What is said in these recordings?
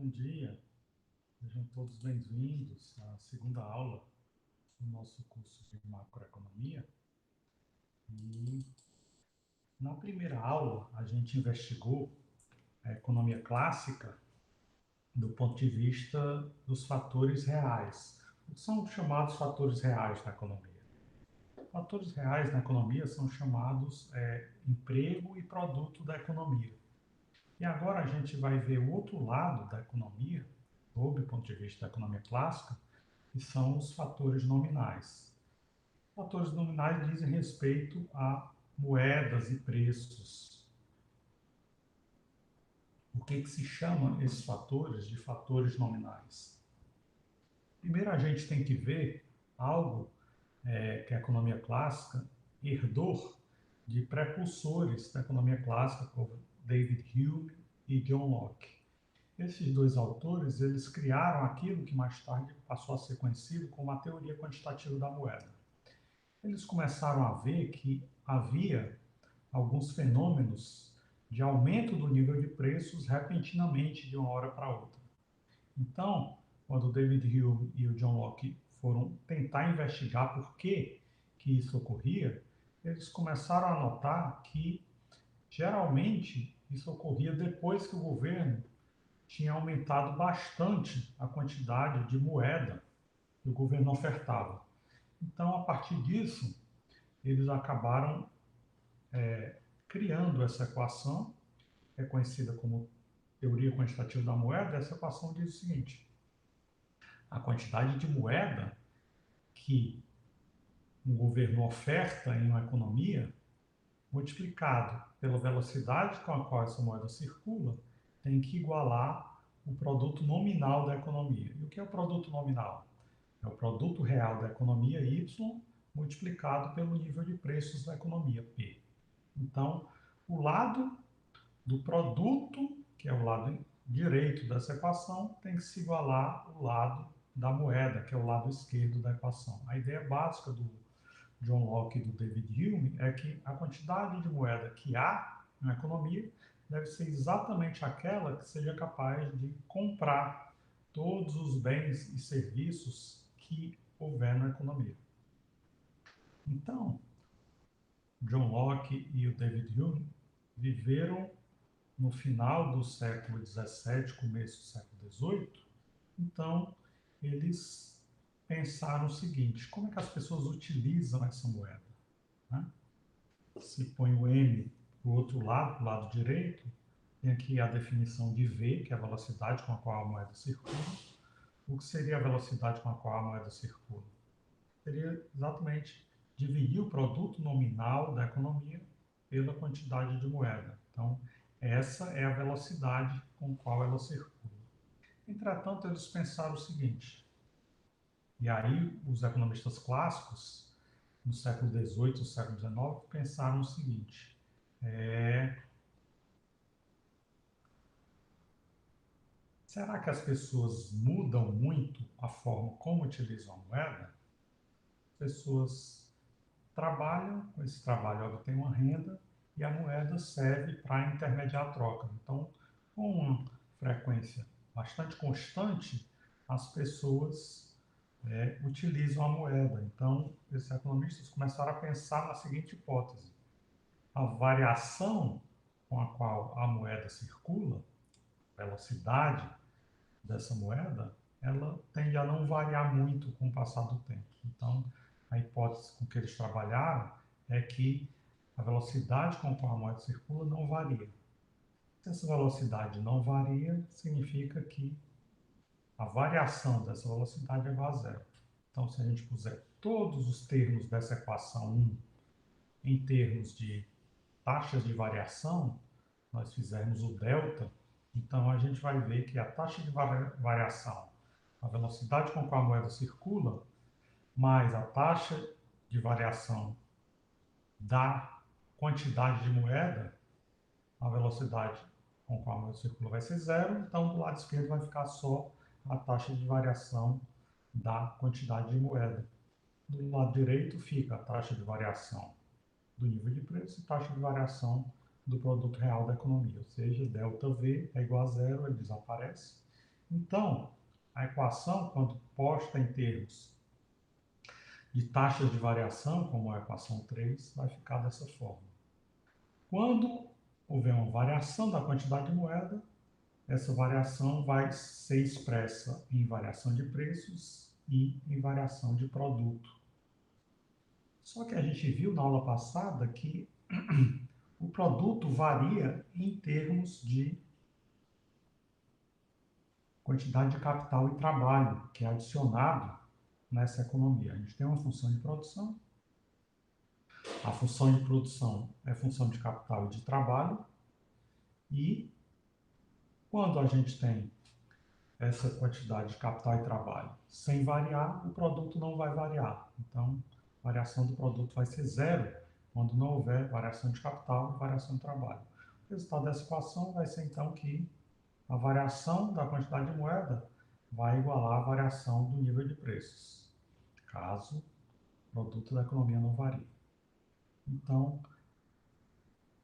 Bom dia, sejam todos bem-vindos à segunda aula do nosso curso de macroeconomia. E na primeira aula a gente investigou a economia clássica do ponto de vista dos fatores reais. O que são chamados fatores reais na economia? Fatores reais na economia são chamados emprego e produto da economia. E agora a gente vai ver o outro lado da economia, sob o ponto de vista da economia clássica, que são os fatores nominais. Fatores nominais dizem respeito a moedas e preços. Por que se chama esses fatores de fatores nominais? Primeiro a gente tem que ver algo que a economia clássica herdou de precursores da economia clássica, como David Hume e John Locke. Esses dois autores, eles criaram aquilo que mais tarde passou a ser conhecido como a teoria quantitativa da moeda. Eles começaram a ver que havia alguns fenômenos de aumento do nível de preços repentinamente de uma hora para outra. Então, quando o David Hume e o John Locke foram tentar investigar por que isso ocorria, eles começaram a notar que, geralmente, isso ocorria depois que o governo tinha aumentado bastante a quantidade de moeda que o governo ofertava. Então, a partir disso, eles acabaram criando essa equação, que é conhecida como teoria quantitativa da moeda. Essa equação diz o seguinte: a quantidade de moeda que um governo oferta em uma economia, multiplicado pela velocidade com a qual essa moeda circula, tem que igualar o produto nominal da economia. E o que é o produto nominal? É o produto real da economia, Y, multiplicado pelo nível de preços da economia, P. Então, o lado do produto, que é o lado direito dessa equação, tem que se igualar ao lado da moeda, que é o lado esquerdo da equação. A ideia básica do John Locke e do David Hume é que a quantidade de moeda que há na economia deve ser exatamente aquela que seja capaz de comprar todos os bens e serviços que houver na economia. Então, John Locke e o David Hume viveram no final do século XVII, começo do século XVIII. Então, eles pensaram o seguinte: como é que as pessoas utilizam essa moeda? Né? Se põe o M para o outro lado, para o lado direito, tem aqui a definição de V, que é a velocidade com a qual a moeda circula. O que seria a velocidade com a qual a moeda circula? Seria exatamente dividir o produto nominal da economia pela quantidade de moeda. Então, essa é a velocidade com a qual ela circula. Entretanto, eles pensaram o seguinte, e aí os economistas clássicos, no século XVIII e século XIX, pensaram o seguinte: será que as pessoas mudam muito a forma como utilizam a moeda? As pessoas trabalham, com esse trabalho obtêm uma renda e a moeda serve para intermediar a troca. Então, com uma frequência bastante constante, as pessoas utilizam a moeda. Então, esses economistas começaram a pensar na seguinte hipótese: a variação com a qual a moeda circula, a velocidade dessa moeda, ela tende a não variar muito com o passar do tempo. Então, a hipótese com que eles trabalharam é que a velocidade com a qual a moeda circula não varia. Se essa velocidade não varia, significa que a variação dessa velocidade é igual a zero. Então, se a gente puser todos os termos dessa equação 1 em termos de taxas de variação, nós fizermos o delta, então a gente vai ver que a taxa de variação, a velocidade com a qual a moeda circula, mais a taxa de variação da quantidade de moeda, a velocidade com a qual a moeda circula vai ser zero, então do lado esquerdo vai ficar só a taxa de variação da quantidade de moeda. Do lado direito fica a taxa de variação do nível de preço e taxa de variação do produto real da economia, ou seja, ΔV é igual a zero, ele desaparece, Então, a equação, quando posta em termos de taxas de variação, como a equação 3, vai ficar dessa forma. Quando houver uma variação da quantidade de moeda, essa variação vai ser expressa em variação de preços e em variação de produto. Só que a gente viu na aula passada que o produto varia em termos de quantidade de capital e trabalho que é adicionado nessa economia. A gente tem uma função de produção. A função de produção é função de capital e de trabalho. E quando a gente tem essa quantidade de capital e trabalho sem variar, o produto não vai variar. Então, a variação do produto vai ser zero quando não houver variação de capital e variação de trabalho. O resultado dessa equação vai ser, então, que a variação da quantidade de moeda vai igualar a variação do nível de preços, caso o produto da economia não varie. Então,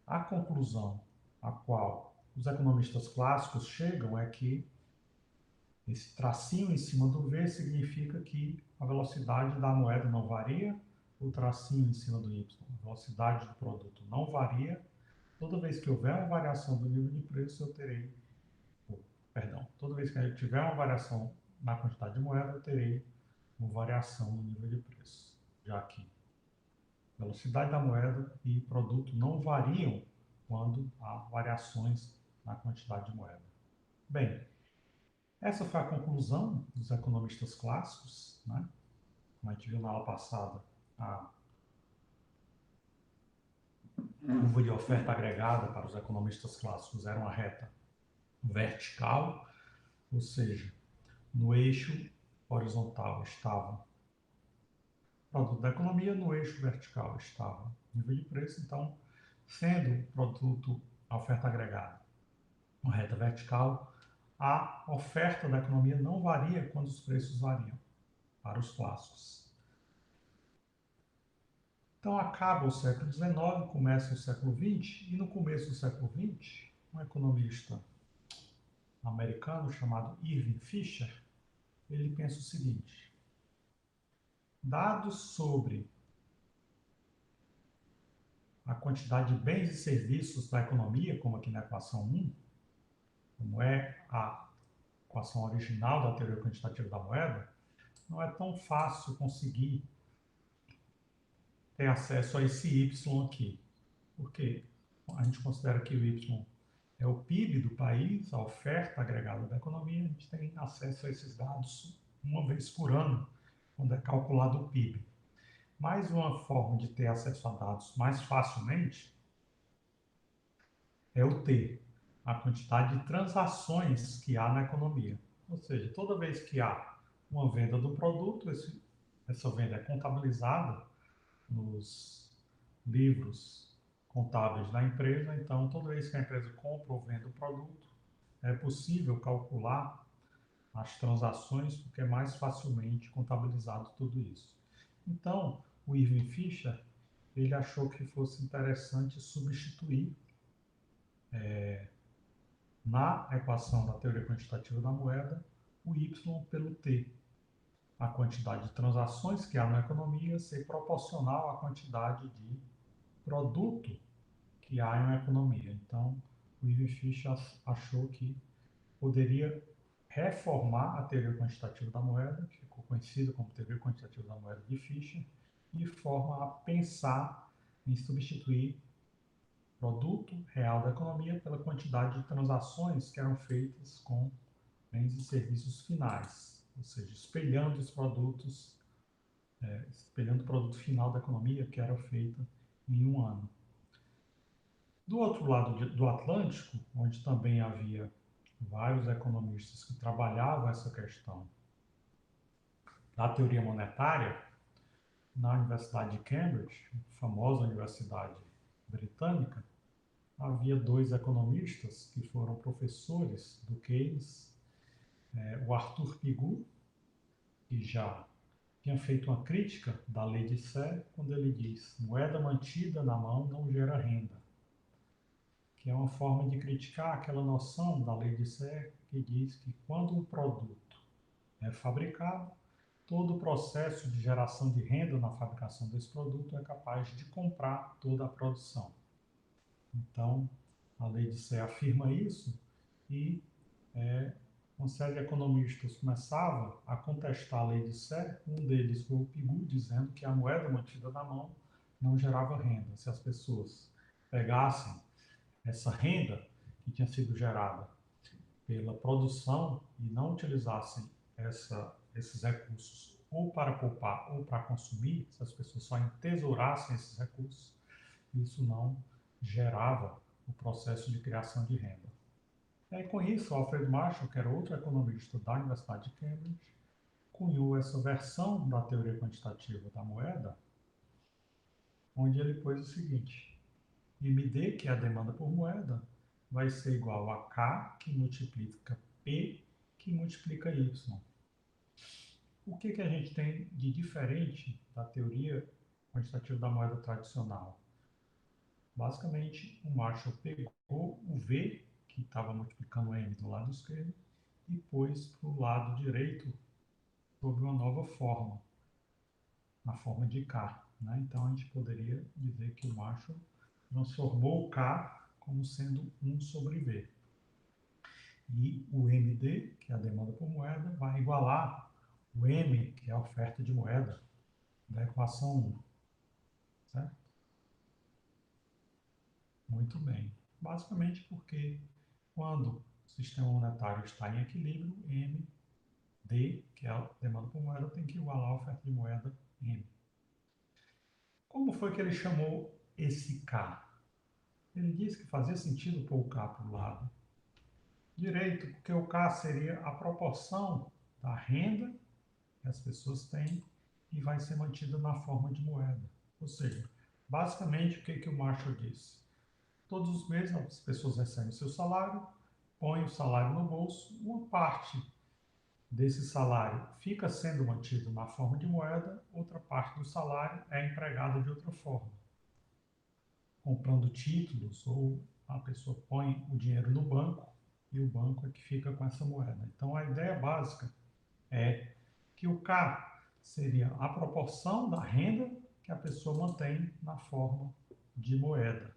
a conclusão a qual os economistas clássicos chegam é que esse tracinho em cima do V significa que a velocidade da moeda não varia, o tracinho em cima do Y, a velocidade do produto não varia. Toda vez que houver uma variação do nível de preço, eu terei, toda vez que eu tiver uma variação na quantidade de moeda, eu terei uma variação no nível de preço, já que velocidade da moeda e produto não variam quando há variações na quantidade de moeda. Bem, essa foi a conclusão dos economistas clássicos, né? Como a gente viu na aula passada, a curva de oferta agregada para os economistas clássicos era uma reta vertical, ou seja, no eixo horizontal estava o produto da economia, no eixo vertical estava o nível de preço. Então, sendo o produto, a oferta agregada, uma reta vertical, a oferta da economia não varia quando os preços variam, para os clássicos. Então, acaba o século XIX, começa o século XX, e no começo do século XX, um economista americano chamado Irving Fisher, ele pensa o seguinte: dados sobre a quantidade de bens e serviços da economia, como aqui na equação 1, como é a equação original da teoria quantitativa da moeda, não é tão fácil conseguir ter acesso a esse Y aqui. Por quê? A gente considera que o Y é o PIB do país, a oferta agregada da economia. A gente tem acesso a esses dados uma vez por ano, quando é calculado o PIB. Mais uma forma de ter acesso a dados mais facilmente é o T, a quantidade de transações que há na economia. Ou seja, toda vez que há uma venda do produto, essa venda é contabilizada nos livros contábeis da empresa. Então, toda vez que a empresa compra ou vende o produto, é possível calcular as transações, porque é mais facilmente contabilizado tudo isso. Então, o Irving Fisher, ele achou que fosse interessante substituir na equação da teoria quantitativa da moeda o Y pelo T. A quantidade de transações que há na economia ser proporcional à quantidade de produto que há em uma economia. Então, o Irving Fisher achou que poderia reformar a teoria quantitativa da moeda, que ficou conhecida como teoria quantitativa da moeda de Fisher, de forma a pensar em substituir produto real da economia pela quantidade de transações que eram feitas com bens e serviços finais, ou seja, espelhando os produtos, espelhando o produto final da economia que era feito em um ano. Do outro lado do Atlântico, onde também havia vários economistas que trabalhavam essa questão da teoria monetária, na Universidade de Cambridge, famosa universidade britânica, havia dois economistas que foram professores do Keynes, o Arthur Pigou, que já tinha feito uma crítica da lei de Sé, quando ele diz: moeda mantida na mão não gera renda, que é uma forma de criticar aquela noção da lei de Serre que diz que quando um produto é fabricado, todo o processo de geração de renda na fabricação desse produto é capaz de comprar toda a produção. Então, a lei de Serre afirma isso e uma série de economistas começava a contestar a lei de Serre. Um deles foi o Pigou, dizendo que a moeda mantida na mão não gerava renda. Se as pessoas pegassem essa renda que tinha sido gerada pela produção e não utilizassem esses recursos ou para poupar ou para consumir, se as pessoas só entesourassem esses recursos, isso não gerava o processo de criação de renda. E aí, com isso, Alfred Marshall, que era outro economista da Universidade de Cambridge, cunhou essa versão da teoria quantitativa da moeda, onde ele pôs o seguinte: MD, que é a demanda por moeda, vai ser igual a K, que multiplica P, que multiplica Y. O que a gente tem de diferente da teoria quantitativa da moeda tradicional? Basicamente, o Marshall pegou o V, que estava multiplicando o M do lado esquerdo, e pôs para o lado direito sob uma nova forma, na forma de K. Né? Então, a gente poderia dizer que o Marshall transformou o K como sendo 1 sobre V. E o MD, que é a demanda por moeda, vai igualar o M, que é a oferta de moeda, da equação 1. Certo? Muito bem. Basicamente porque quando o sistema monetário está em equilíbrio, MD, que é a demanda por moeda, tem que igualar a oferta de moeda M. Como foi que ele chamou esse K? Ele disse que fazia sentido pôr o K para o lado direito, porque o K seria a proporção da renda que as pessoas têm e vai ser mantida na forma de moeda. Ou seja, basicamente o que o Marshall disse? Todos os meses as pessoas recebem seu salário, põem o salário no bolso, uma parte desse salário fica sendo mantido na forma de moeda, outra parte do salário é empregada de outra forma, comprando títulos, ou a pessoa põe o dinheiro no banco e o banco é que fica com essa moeda. Então a ideia básica é que o K seria a proporção da renda que a pessoa mantém na forma de moeda.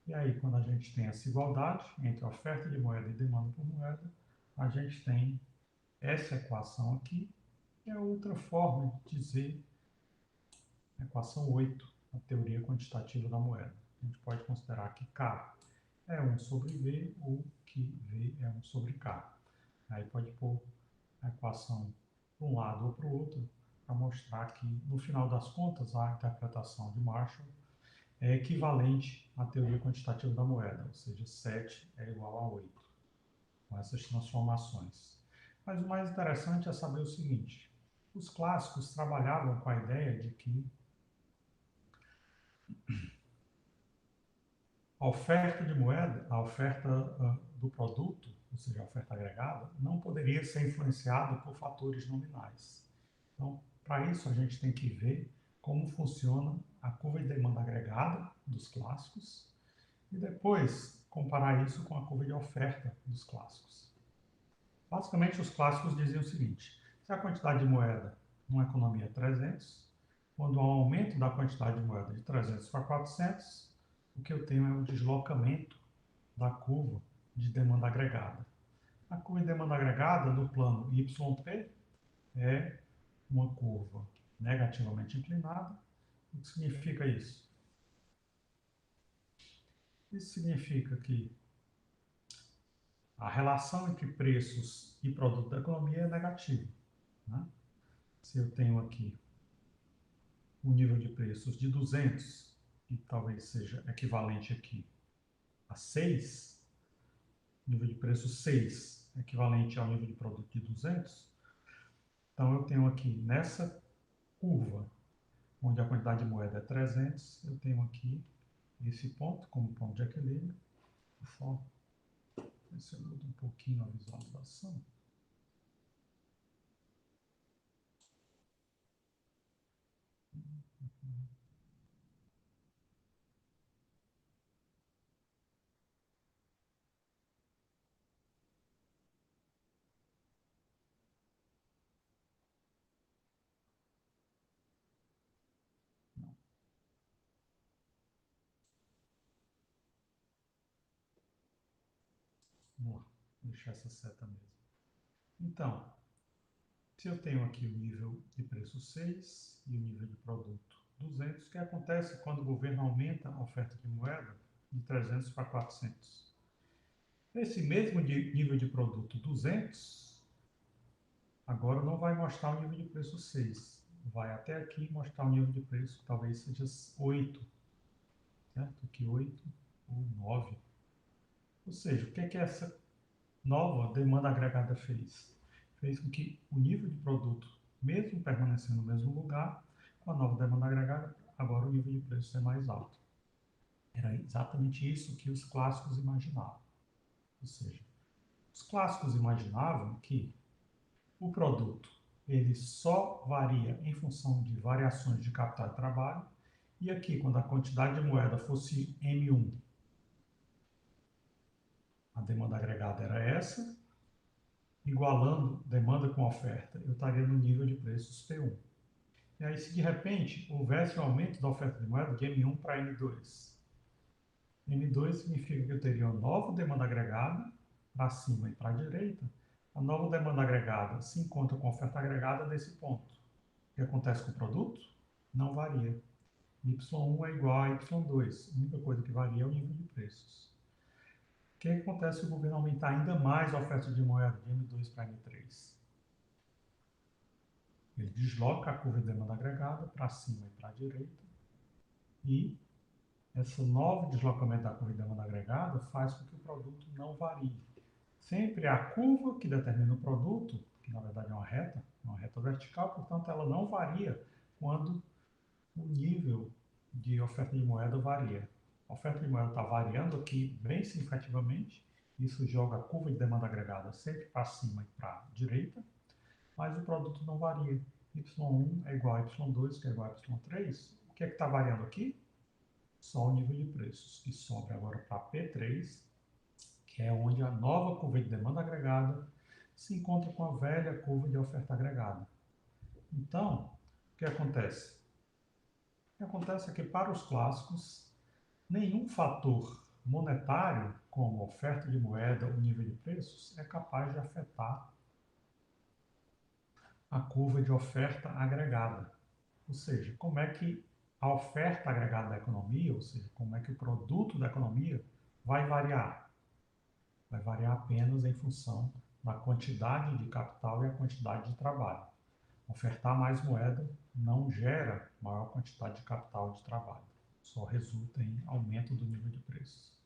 E aí, quando a gente tem essa igualdade entre oferta de moeda e demanda por moeda, a gente tem essa equação aqui, que é outra forma de dizer a equação 8, a teoria quantitativa da moeda. A gente pode considerar que K é 1 sobre V ou que V é 1 sobre K. Aí pode pôr a equação para um lado ou para o outro, para mostrar que, no final das contas, a interpretação de Marshall é equivalente à teoria quantitativa da moeda, ou seja, 7 é igual a 8, com essas transformações. Mas o mais interessante é saber o seguinte: os clássicos trabalhavam com a ideia de que a oferta de moeda, a oferta do produto, ou seja, a oferta agregada, não poderia ser influenciada por fatores nominais. Então, para isso, a gente tem que ver como funciona a curva de demanda agregada dos clássicos e depois comparar isso com a curva de oferta dos clássicos. Basicamente, os clássicos diziam o seguinte: se a quantidade de moeda numa economia é 300, quando há um aumento da quantidade de moeda de 300 para 400, o que eu tenho é um deslocamento da curva de demanda agregada. A curva de demanda agregada no plano YP é uma curva negativamente inclinada. O que significa isso? Isso significa que a relação entre preços e produto da economia é negativa. Né? Se eu tenho aqui um nível de preços de 200, que talvez seja equivalente aqui a 6, nível de preço 6 equivalente ao nível de produto de 200, então eu tenho aqui nessa curva, onde a quantidade de moeda é 300, eu tenho aqui esse ponto como ponto de equilíbrio. Só ver se eu mudo um pouquinho a visualização. Vamos lá, vou deixar essa seta mesmo. Então, se eu tenho aqui o nível de preço 6 e o nível de produto 200, o que acontece quando o governo aumenta a oferta de moeda de 300 para 400? Esse mesmo nível de produto 200, agora não vai mostrar o nível de preço 6. Vai até aqui mostrar o nível de preço, talvez seja 8, certo? Aqui 8 ou 9. Ou seja, o que é que essa nova demanda agregada fez? Fez com que o nível de produto, mesmo permanecendo no mesmo lugar, com a nova demanda agregada, agora o nível de preço é mais alto. Era exatamente isso que os clássicos imaginavam. Ou seja, os clássicos imaginavam que o produto ele só varia em função de variações de capital e trabalho, e aqui, quando a quantidade de moeda fosse M1, a demanda agregada era essa, igualando demanda com oferta, eu estaria no nível de preços P1. E aí, se de repente houvesse um aumento da oferta de moeda de M1 para M2, M2 significa que eu teria uma nova demanda agregada para cima e para a direita. A nova demanda agregada se encontra com a oferta agregada nesse ponto. O que acontece com o produto? Não varia. Y1 é igual a Y2. A única coisa que varia é o nível de preços. O que acontece se o governo aumentar ainda mais a oferta de moeda de M2 para M3? Ele desloca a curva de demanda agregada para cima e para a direita, e esse novo deslocamento da curva de demanda agregada faz com que o produto não varie. Sempre a curva que determina o produto, que na verdade é uma reta vertical, portanto ela não varia quando o nível de oferta de moeda varia. A oferta de moeda está variando aqui bem significativamente, isso joga a curva de demanda agregada sempre para cima e para a direita, mas o produto não varia. Y1 é igual a Y2, que é igual a Y3. O que é que está variando aqui? Só o nível de preços, que sobe agora para P3, que é onde a nova curva de demanda agregada se encontra com a velha curva de oferta agregada. Então, o que acontece? O que acontece é que, para os clássicos, nenhum fator monetário, como oferta de moeda ou nível de preços, é capaz de afetar a curva de oferta agregada. Ou seja, como é que a oferta agregada da economia, ou seja, como é que o produto da economia vai variar? Vai variar apenas em função da quantidade de capital e a quantidade de trabalho. Ofertar mais moeda não gera maior quantidade de capital e de trabalho, só resulta em aumento do nível de preços.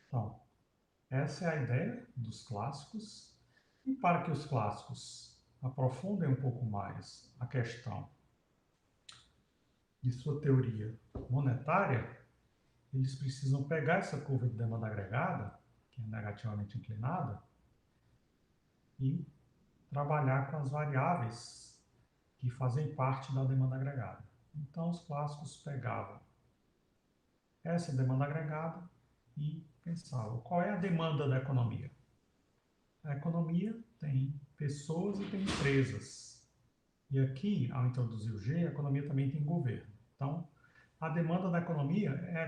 Então, essa é a ideia dos clássicos, e para que os clássicos aprofundem um pouco mais a questão de sua teoria monetária, eles precisam pegar essa curva de demanda agregada, que é negativamente inclinada, e trabalhar com as variáveis que fazem parte da demanda agregada. Então, os clássicos pegavam essa demanda agregada e pensavam: qual é a demanda da economia? A economia tem pessoas e tem empresas. E aqui, ao introduzir o G, a economia também tem governo. Então, a demanda da economia é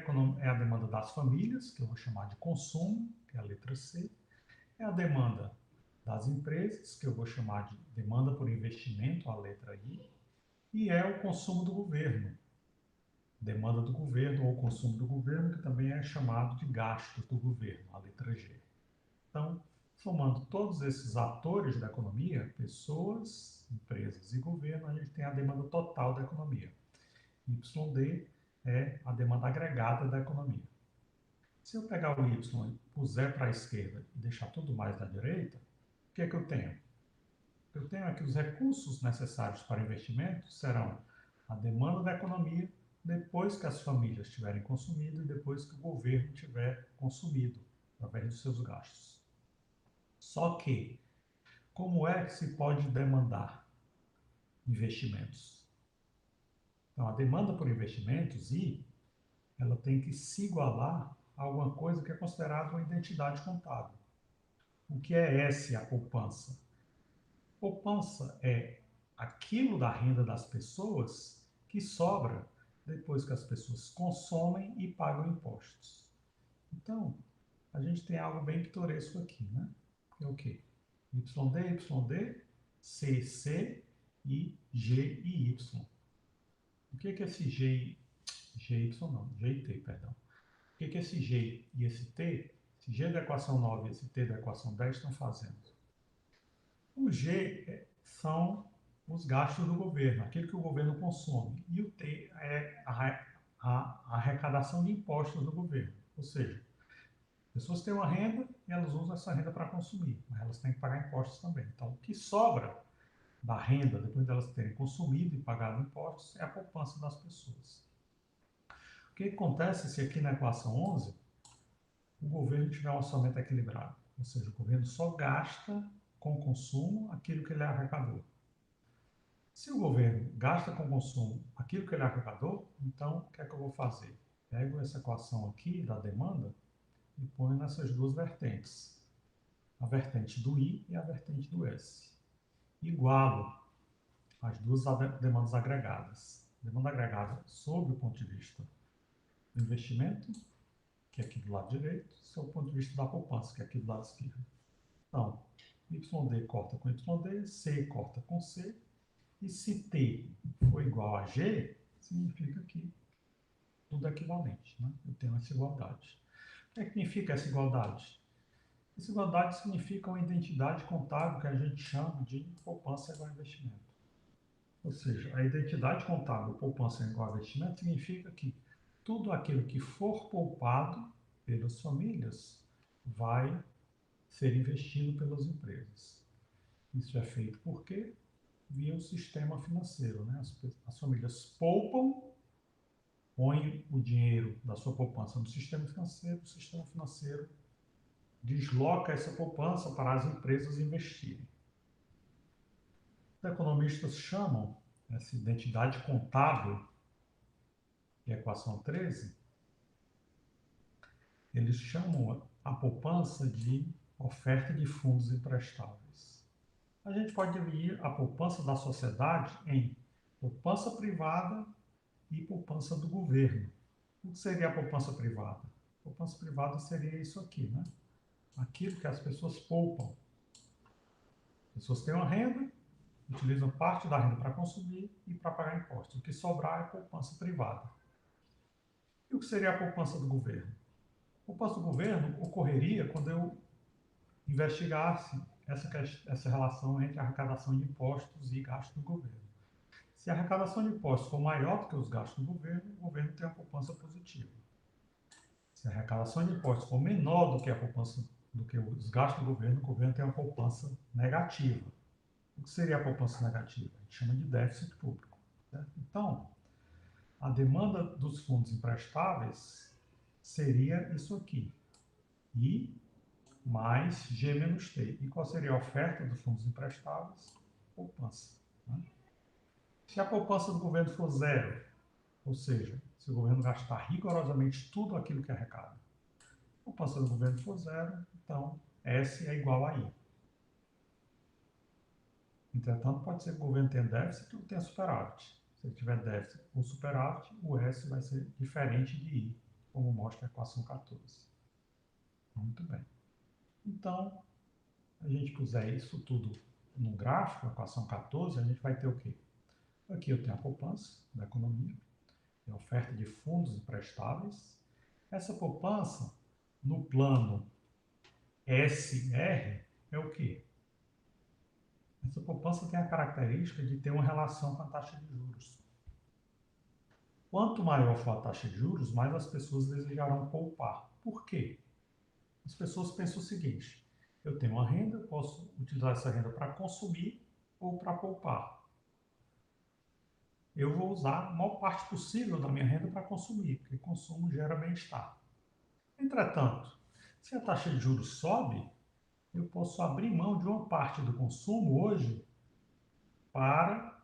a demanda das famílias, que eu vou chamar de consumo, que é a letra C, é a demanda das empresas, que eu vou chamar de demanda por investimento, a letra I, e é o consumo do governo, demanda do governo ou consumo do governo, que também é chamado de gastos do governo, a letra G. Então, somando todos esses atores da economia, pessoas, empresas e governo, a gente tem a demanda total da economia. YD é a demanda agregada da economia. Se eu pegar o Y e puser para a esquerda e deixar tudo mais da direita, o que é que eu tenho? Eu tenho aqui os recursos necessários para investimento serão a demanda da economia depois que as famílias tiverem consumido e depois que o governo tiver consumido, através dos seus gastos. Só que, como é que se pode demandar investimentos? Então, a demanda por investimentos, ela tem que se igualar a alguma coisa que é considerada uma identidade contábil. O que é S, a poupança? Poupança é aquilo da renda das pessoas que sobra depois que as pessoas consomem e pagam impostos. Então, a gente tem algo bem pitoresco aqui, né? É o quê? YD, CC e GIY. O que é esse GY não, GT, perdão. O que é esse G e esse T, esse G da equação 9 e esse T da equação 10 estão fazendo? O G são os gastos do governo, aquilo que o governo consome. E o T é a arrecadação de impostos do governo. Ou seja, pessoas têm uma renda e elas usam essa renda para consumir, mas elas têm que pagar impostos também. Então, o que sobra da renda, depois de elas terem consumido e pagado impostos, é a poupança das pessoas. O que acontece se aqui na equação 11 o governo tiver um orçamento equilibrado? Ou seja, o governo só gasta com consumo aquilo que ele arrecadou. Se o governo gasta com consumo aquilo que ele arrecadou, então o que é que eu vou fazer? Pego essa equação aqui da demanda e ponho nessas duas vertentes. A vertente do I e a vertente do S. Igualo as duas demandas agregadas. Demanda agregada sob o ponto de vista do investimento, que é aqui do lado direito, sob o ponto de vista da poupança, que é aqui do lado esquerdo. Então, YD corta com YD, C corta com C, e se T for igual a G, significa que tudo é equivalente, né? Eu tenho essa igualdade. O que é que significa essa igualdade? Essa igualdade significa uma identidade contábil que a gente chama de poupança igual a investimento. Ou seja, a identidade contábil poupança igual a investimento significa que tudo aquilo que for poupado pelas famílias vai ser investido pelas empresas. Isso é feito por quê? Via o sistema financeiro, né? As famílias poupam, põem o dinheiro da sua poupança no sistema financeiro, o sistema financeiro desloca essa poupança para as empresas investirem. Os economistas chamam essa identidade contábil, que é a equação 13, eles chamam a poupança de oferta de fundos emprestáveis. A gente pode dividir a poupança da sociedade em poupança privada e poupança do governo. O que seria a poupança privada? A poupança privada seria isso aqui, né? Aquilo que as pessoas poupam. As pessoas têm uma renda, utilizam parte da renda para consumir e para pagar impostos. O que sobrar é a poupança privada. E o que seria a poupança do governo? A poupança do governo ocorreria quando eu investigasse essa relação entre a arrecadação de impostos e gastos do governo. Se a arrecadação de impostos for maior do que os gastos do governo, o governo tem uma poupança positiva. Se a arrecadação de impostos for menor do que a poupança, do que os gastos do governo, o governo tem uma poupança negativa. O que seria a poupança negativa? A gente chama de déficit público. Certo? Então, a demanda dos fundos emprestáveis seria isso aqui. I mais G menos T. E qual seria a oferta dos fundos emprestáveis? Poupança. Né? Se a poupança do governo for zero, ou seja, se o governo gastar rigorosamente tudo aquilo que arrecada, a poupança do governo for zero, então S é igual a I. Entretanto, pode ser que o governo tenha déficit ou tenha superávit. Se ele tiver déficit ou superávit, o S vai ser diferente de I, como mostra a equação 14. Muito bem. Então, a gente puser isso tudo no gráfico, a equação 14, a gente vai ter o quê? Aqui eu tenho a poupança da economia, a oferta de fundos emprestáveis. Essa poupança, no plano SR, é o quê? Essa poupança tem a característica de ter uma relação com a taxa de juros. Quanto maior for a taxa de juros, mais as pessoas desejarão poupar. Por quê? As pessoas pensam o seguinte: eu tenho uma renda, posso utilizar essa renda para consumir ou para poupar. Eu vou usar a maior parte possível da minha renda para consumir, porque consumo gera bem-estar. Entretanto, se a taxa de juros sobe, eu posso abrir mão de uma parte do consumo hoje para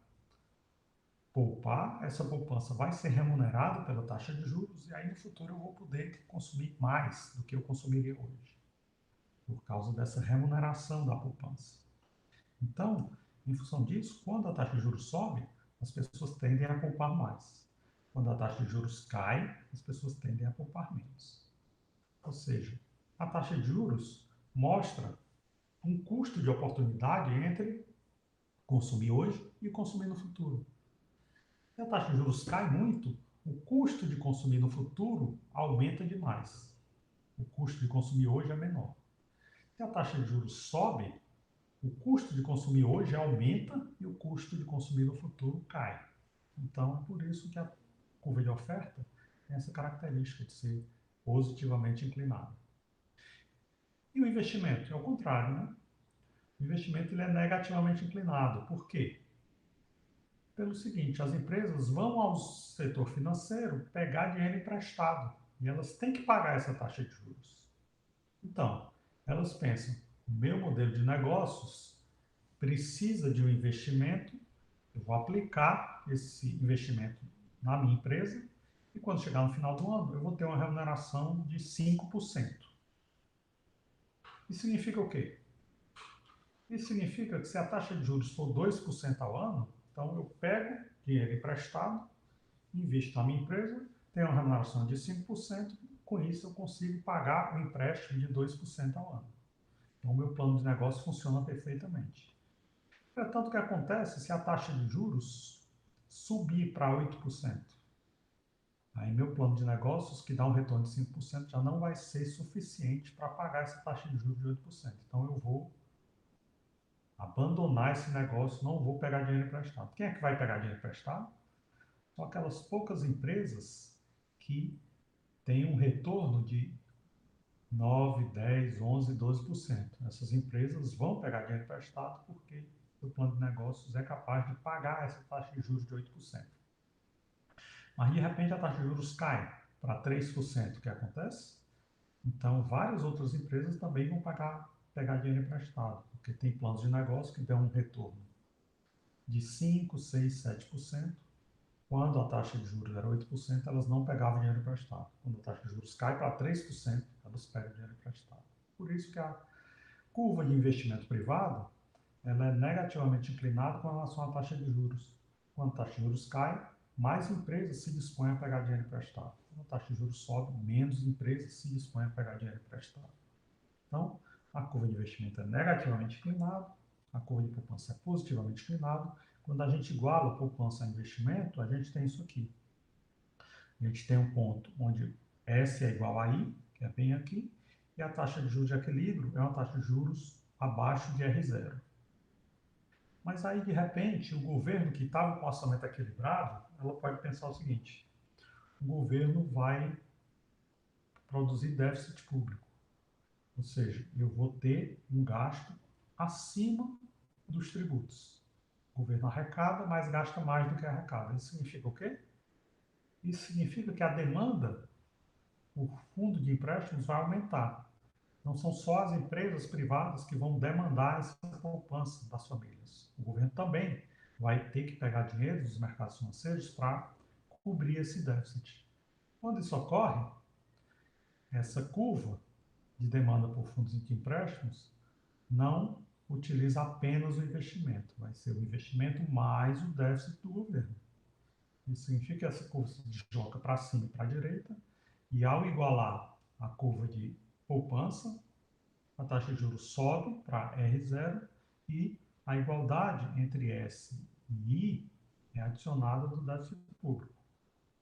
poupar. Essa poupança vai ser remunerada pela taxa de juros e aí no futuro eu vou poder consumir mais do que eu consumiria hoje, por causa dessa remuneração da poupança. Então, em função disso, quando a taxa de juros sobe, as pessoas tendem a poupar mais. Quando a taxa de juros cai, as pessoas tendem a poupar menos. Ou seja, a taxa de juros mostra um custo de oportunidade entre consumir hoje e consumir no futuro. Se a taxa de juros cai muito, o custo de consumir no futuro aumenta demais. O custo de consumir hoje é menor. Se a taxa de juros sobe, o custo de consumir hoje aumenta e o custo de consumir no futuro cai. Então, é por isso que a curva de oferta tem essa característica de ser positivamente inclinada. E o investimento? É o contrário, né? O investimento ele é negativamente inclinado. Por quê? Pelo seguinte, as empresas vão ao setor financeiro pegar dinheiro emprestado e elas têm que pagar essa taxa de juros. Então, elas pensam, o meu modelo de negócios precisa de um investimento, eu vou aplicar esse investimento na minha empresa e quando chegar no final do ano eu vou ter uma remuneração de 5%. Isso significa o quê? Isso significa que se a taxa de juros for 2% ao ano, então eu pego dinheiro emprestado, invisto na minha empresa, tenho uma remuneração de 5%, com isso eu consigo pagar o empréstimo de 2% ao ano. Então o meu plano de negócio funciona perfeitamente. Entretanto, o que acontece se a taxa de juros subir para 8%? Aí meu plano de negócios, que dá um retorno de 5%, já não vai ser suficiente para pagar essa taxa de juros de 8%. Então eu vou abandonar esse negócio, não vou pegar dinheiro emprestado. Quem é que vai pegar dinheiro emprestado? São aquelas poucas empresas que têm um retorno de 9, 10, 11, 12%. Essas empresas vão pegar dinheiro emprestado porque o plano de negócios é capaz de pagar essa taxa de juros de 8%. Mas de repente a taxa de juros cai para 3%. O que acontece? Então várias outras empresas também vão pegar dinheiro emprestado, porque tem planos de negócio que dão um retorno de 5, 6, 7%. Quando a taxa de juros era 8%, elas não pegavam dinheiro emprestado. Quando a taxa de juros cai para 3%, elas pegam dinheiro emprestado. Por isso que a curva de investimento privado ela é negativamente inclinada com relação à taxa de juros. Quando a taxa de juros cai, mais empresas se dispõem a pegar dinheiro emprestado. Quando a taxa de juros sobe, menos empresas se dispõem a pegar dinheiro emprestado. Então, a curva de investimento é negativamente inclinada, a curva de poupança é positivamente inclinada. Quando a gente iguala poupança a investimento, a gente tem isso aqui. A gente tem um ponto onde S é igual a I, que é bem aqui, e a taxa de juros de equilíbrio é uma taxa de juros abaixo de R0. Mas aí, de repente, o governo que estava com o orçamento equilibrado, ela pode pensar o seguinte: o governo vai produzir déficit público, ou seja, eu vou ter um gasto acima dos tributos. O governo arrecada, mas gasta mais do que arrecada. Isso significa o quê? Isso significa que a demanda por fundo de empréstimos vai aumentar. Não são só as empresas privadas que vão demandar essa poupança das famílias. O governo também vai ter que pegar dinheiro dos mercados financeiros para cobrir esse déficit. Quando isso ocorre, essa curva de demanda por fundos de empréstimos não utiliza apenas o investimento, vai ser o investimento mais o déficit do governo. Isso significa que essa curva se desloca para cima e para a direita, e ao igualar a curva de poupança, a taxa de juros sobe para R0 e a igualdade entre S e I é adicionada do déficit público,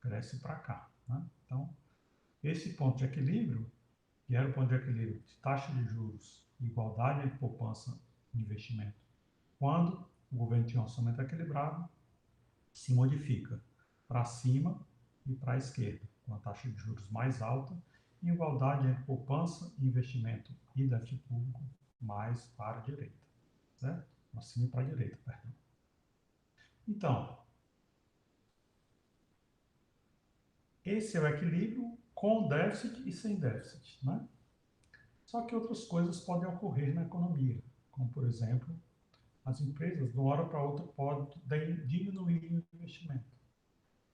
cresce para cá. Né? Então, esse ponto de equilíbrio, que era o ponto de equilíbrio de taxa de juros e igualdade entre poupança e investimento, quando o governo tinha um orçamento equilibrado, se modifica para cima e para a esquerda, com a taxa de juros mais alta e igualdade entre poupança, investimento e déficit público mais para a direita, certo? Para cima e para a direita, perdão. Então, esse é o equilíbrio com déficit e sem déficit, né? Só que outras coisas podem ocorrer na economia, como, por exemplo, as empresas, de uma hora para outra, podem diminuir o investimento.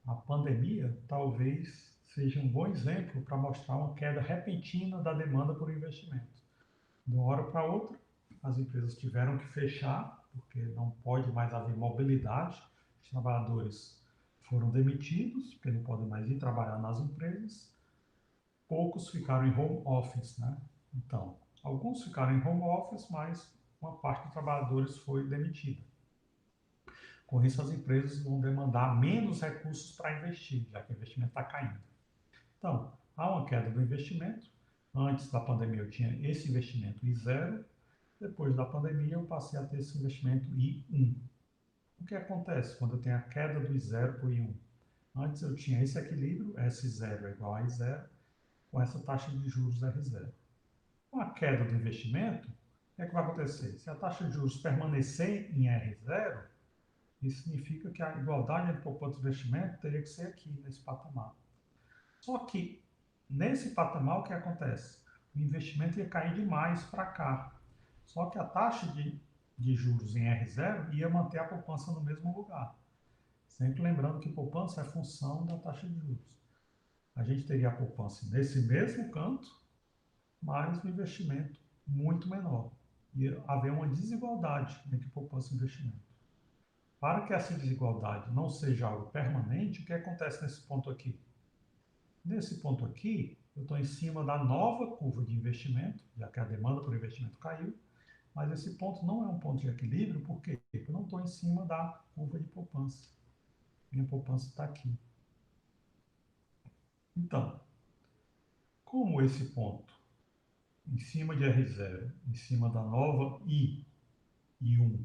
A pandemia talvez seja um bom exemplo para mostrar uma queda repentina da demanda por investimento. De uma hora para outra, as empresas tiveram que fechar, porque não pode mais haver mobilidade. Os trabalhadores foram demitidos, porque não podem mais ir trabalhar nas empresas. Poucos ficaram em home office, né? Alguns ficaram em home office, mas uma parte dos trabalhadores foi demitida. Com isso, as empresas vão demandar menos recursos para investir, já que o investimento está caindo. Então, há uma queda do investimento. Antes da pandemia eu tinha esse investimento I0, depois da pandemia eu passei a ter esse investimento I1. O que acontece quando eu tenho a queda do I0 para o I1? Antes eu tinha esse equilíbrio, S0 é igual a I0, com essa taxa de juros R0. Com a queda do investimento, o que é que vai acontecer? Se a taxa de juros permanecer em R0, isso significa que a igualdade entre poupança e investimento teria que ser aqui, nesse patamar. Só que, nesse patamar, o que acontece? O investimento ia cair demais para cá. Só que a taxa de juros em R0 ia manter a poupança no mesmo lugar. Sempre lembrando que poupança é função da taxa de juros. A gente teria a poupança nesse mesmo canto, mas um investimento muito menor. Ia haver uma desigualdade entre poupança e investimento. Para que essa desigualdade não seja algo permanente, o que acontece nesse ponto aqui? Nesse ponto aqui, eu estou em cima da nova curva de investimento, já que a demanda por investimento caiu, mas esse ponto não é um ponto de equilíbrio, por quê? Porque eu não estou em cima da curva de poupança. Minha poupança está aqui. Então, como esse ponto, em cima de R0, em cima da nova I1,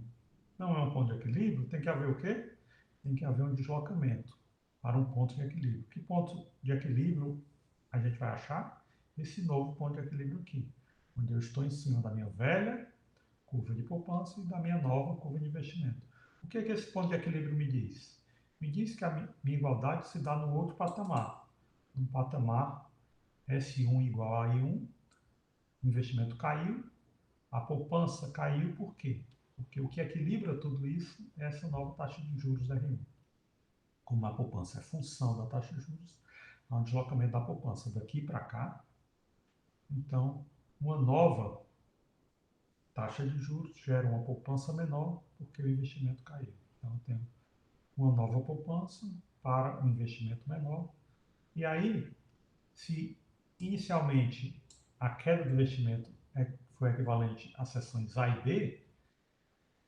não é um ponto de equilíbrio, tem que haver o quê? Tem que haver um deslocamento para um ponto de equilíbrio. Que ponto de equilíbrio a gente vai achar? Esse novo ponto de equilíbrio aqui, onde eu estou em cima da minha velha curva de poupança e da minha nova curva de investimento. O que é que esse ponto de equilíbrio me diz? Me diz que a minha igualdade se dá no outro patamar. No patamar S1 igual a I1, o investimento caiu, a poupança caiu por quê? Porque o que equilibra tudo isso é essa nova taxa de juros R1. Como a poupança é função da taxa de juros, há um deslocamento da poupança daqui para cá. Então, uma nova taxa de juros gera uma poupança menor porque o investimento caiu. Então, eu tenho uma nova poupança para um investimento menor. E aí, se inicialmente a queda do investimento foi equivalente às seções A e B,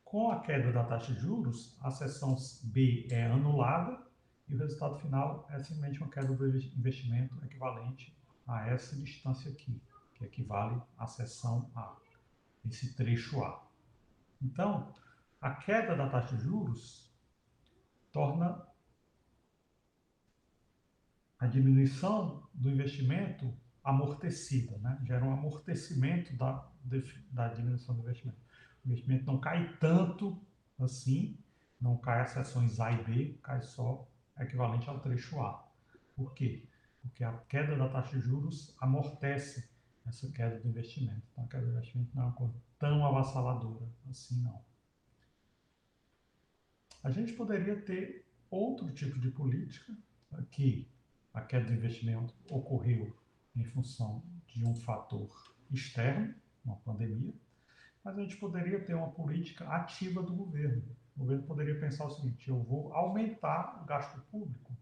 com a queda da taxa de juros, a seção B é anulada e o resultado final é simplesmente uma queda do investimento equivalente a essa distância aqui, que equivale à seção A, esse trecho A. Então, a queda da taxa de juros torna a diminuição do investimento amortecida, né? Gera um amortecimento da diminuição do investimento. O investimento não cai tanto assim, não cai as seções A e B, cai só equivalente ao trecho A. Por quê? Porque a queda da taxa de juros amortece essa queda do investimento. Então, a queda do investimento não é uma coisa tão avassaladora assim, não. A gente poderia ter outro tipo de política que a queda do investimento ocorreu em função de um fator externo, uma pandemia, mas a gente poderia ter uma política ativa do governo. O governo poderia pensar o seguinte: eu vou aumentar o gasto público,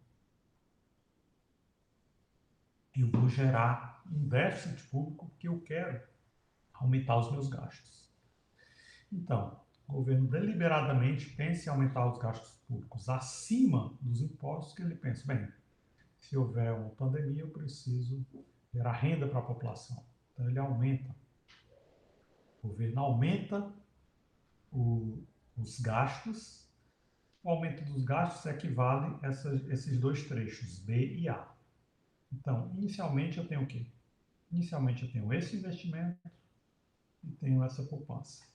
eu vou gerar um déficit público porque eu quero aumentar os meus gastos. Então, o governo deliberadamente pensa em aumentar os gastos públicos acima dos impostos, que ele pensa, bem, se houver uma pandemia, eu preciso gerar renda para a população. Então, ele aumenta. O governo aumenta os gastos. O aumento dos gastos equivale a esses dois trechos, B e A. Então, inicialmente eu tenho o quê? Inicialmente eu tenho esse investimento e tenho essa poupança.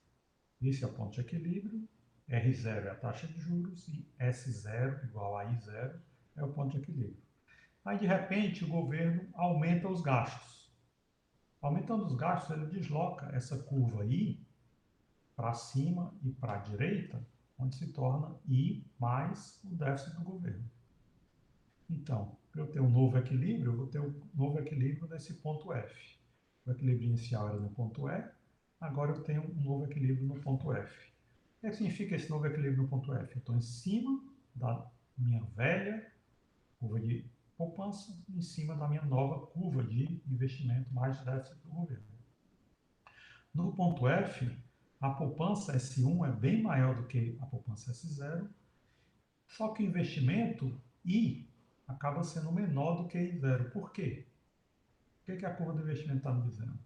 Esse é o ponto de equilíbrio. R0 é a taxa de juros e S0 igual a I0 é o ponto de equilíbrio. Aí, de repente, o governo aumenta os gastos. Aumentando os gastos, ele desloca essa curva I para cima e para a direita, onde se torna I mais o déficit do governo. Então, para eu ter um novo equilíbrio, eu vou ter um novo equilíbrio nesse ponto F. O equilíbrio inicial era no ponto E, agora eu tenho um novo equilíbrio no ponto F. O que significa esse novo equilíbrio no ponto F? Eu estou em cima da minha velha curva de poupança, em cima da minha nova curva de investimento mais déficit do governo. No ponto F, a poupança S1 é bem maior do que a poupança S0, só que o investimento I acaba sendo menor do que I0. Por quê? O que a curva do investimento está me dizendo?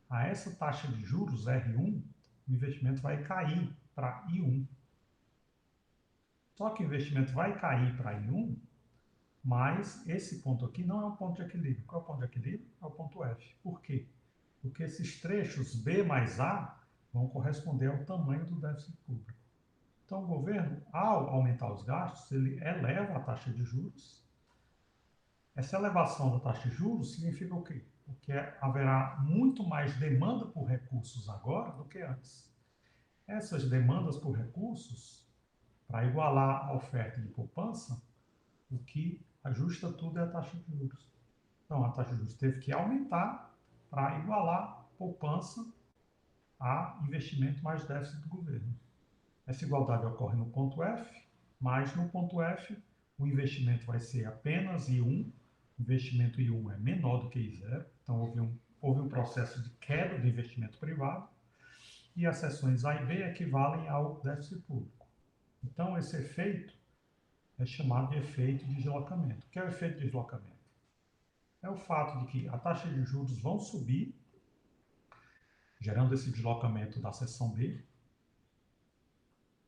A essa taxa de juros, R1, o investimento vai cair para I1. Só que o investimento vai cair para I1, mas esse ponto aqui não é um ponto de equilíbrio. Qual é o ponto de equilíbrio? É o ponto F. Por quê? Porque esses trechos B mais A vão corresponder ao tamanho do déficit público. Então, o governo, ao aumentar os gastos, ele eleva a taxa de juros. Essa elevação da taxa de juros significa o quê? Porque haverá muito mais demanda por recursos agora do que antes. Essas demandas por recursos, para igualar a oferta de poupança, o que ajusta tudo é a taxa de juros. Então, a taxa de juros teve que aumentar para igualar poupança a investimento mais déficit do governo. Essa igualdade ocorre no ponto F, mas no ponto F o investimento vai ser apenas I1, o investimento I1 é menor do que I0, então houve um processo de queda do investimento privado, e as seções A e B equivalem ao déficit público. Então, esse efeito é chamado de efeito de deslocamento. O que é o efeito de deslocamento? É o fato de que a taxa de juros vão subir, gerando esse deslocamento da seção B.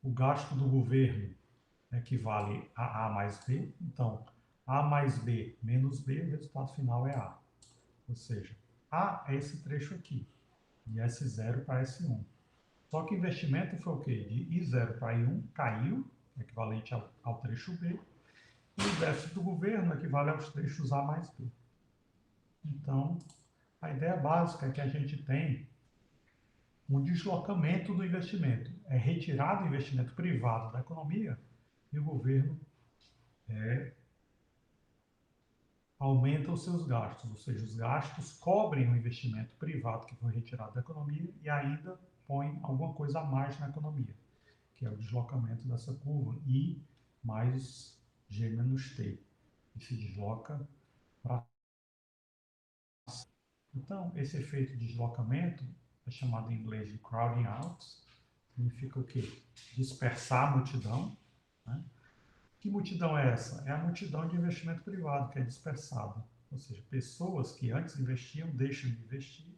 O gasto do governo equivale a A mais B. Então, A mais B menos B, o resultado final é A. Ou seja, A é esse trecho aqui, de S0 para S1. Só que o investimento foi o quê? De I0 para I1 caiu, equivalente ao trecho B, e o déficit do governo equivale aos trechos A mais B. Então, a ideia básica é que a gente tem um deslocamento do investimento. É retirado o investimento privado da economia e o governo aumenta os seus gastos, ou seja, os gastos cobrem o investimento privado que foi retirado da economia e ainda põe alguma coisa a mais na economia, que é o deslocamento dessa curva, I mais G menos T, que se desloca para. Então, esse efeito de deslocamento é chamado em inglês de crowding out, significa o quê? Dispersar a multidão. Né? Que multidão é essa? É a multidão de investimento privado que é dispersada. Ou seja, pessoas que antes investiam deixam de investir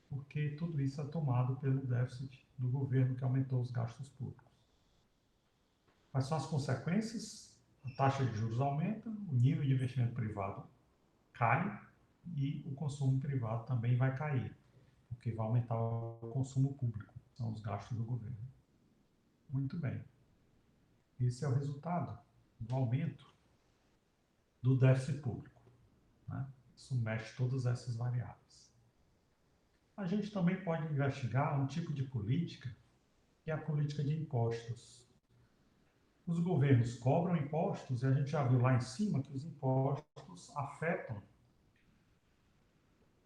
porque tudo isso é tomado pelo déficit do governo que aumentou os gastos públicos. Quais são as consequências? A taxa de juros aumenta, o nível de investimento privado cai e o consumo privado também vai cair, porque vai aumentar o consumo público, são os gastos do governo. Muito bem. Esse é o resultado do aumento do déficit público. Né? Isso mexe todas essas variáveis. A gente também pode investigar um tipo de política, que é a política de impostos. Os governos cobram impostos e a gente já viu lá em cima que os impostos afetam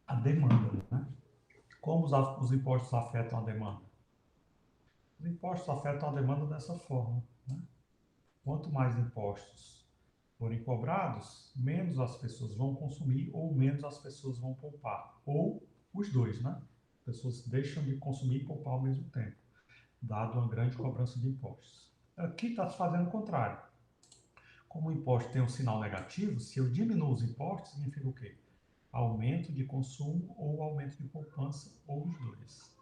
a demanda. Né? Como os impostos afetam a demanda? Os impostos afetam a demanda dessa forma. Né? Quanto mais impostos forem cobrados, menos as pessoas vão consumir ou menos as pessoas vão poupar. Ou os dois, né? As pessoas deixam de consumir e poupar ao mesmo tempo, dado uma grande cobrança de impostos. Aqui está se fazendo o contrário. Como o imposto tem um sinal negativo, se eu diminuo os impostos, significa o quê? Aumento de consumo ou aumento de poupança, ou os dois.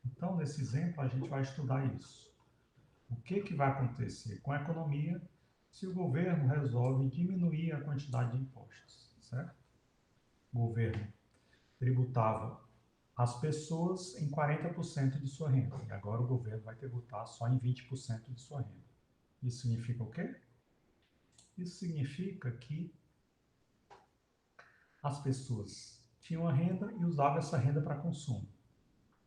Então, nesse exemplo, a gente vai estudar isso. O que vai acontecer com a economia se o governo resolve diminuir a quantidade de impostos, certo? O governo tributava as pessoas em 40% de sua renda, e agora o governo vai tributar só em 20% de sua renda. Isso significa o quê? Isso significa que as pessoas tinham a renda e usavam essa renda para consumo.